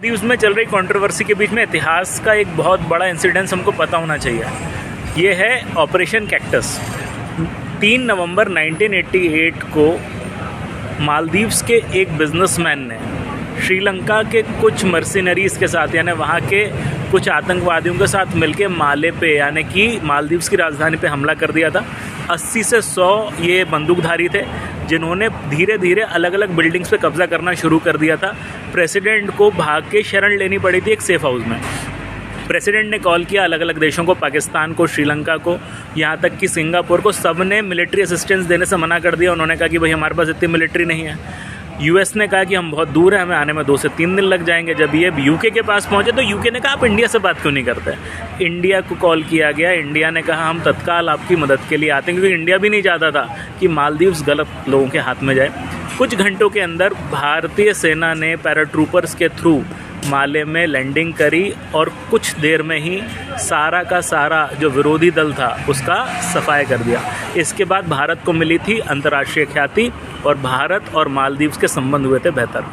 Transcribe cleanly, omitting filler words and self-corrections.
मालदीव्स में चल रही कंट्रोवर्सी के बीच में इतिहास का एक बहुत बड़ा इंसिडेंस हमको पता होना चाहिए। ये है ऑपरेशन कैक्टस। 3 नवंबर 1988 को मालदीव्स के एक बिजनेसमैन ने श्रीलंका के कुछ मर्सिनरीज़ के साथ यानी वहाँ के कुछ आतंकवादियों के साथ मिलकर माले पे यानी कि मालदीव्स की राजधानी पे हमला कर दिया था। 80 से 100 ये बंदूकधारी थे जिन्होंने धीरे धीरे अलग अलग बिल्डिंग्स पे कब्ज़ा करना शुरू कर दिया था। प्रेसिडेंट को भाग के शरण लेनी पड़ी थी एक सेफ हाउस में। प्रेसिडेंट ने कॉल किया अलग अलग देशों को, पाकिस्तान को, श्रीलंका को, यहाँ तक कि सिंगापुर को। सब ने मिलिट्री असिस्टेंस देने से मना कर दिया। उन्होंने कहा कि भाई हमारे पास इतनी मिलिट्री नहीं है। यूएस ने कहा कि हम बहुत दूर हैं, हमें आने में 2 से 3 दिन लग जाएंगे। जब ये यूके के पास पहुंचे तो यूके ने कहा आप इंडिया से बात क्यों नहीं करते। इंडिया को कॉल किया गया। इंडिया ने कहा हम तत्काल आपकी मदद के लिए आते हैं, क्योंकि इंडिया भी नहीं चाहता था कि मालदीव्स गलत लोगों के हाथ में जाए। कुछ घंटों के अंदर भारतीय सेना ने पैराट्रूपर्स के थ्रू माले में लैंडिंग करी और कुछ देर में ही सारा का सारा जो विरोधी दल था उसका सफाया कर दिया। इसके बाद भारत को मिली थी अंतर्राष्ट्रीय ख्याति और भारत और मालदीव्स के संबंध हुए थे बेहतर।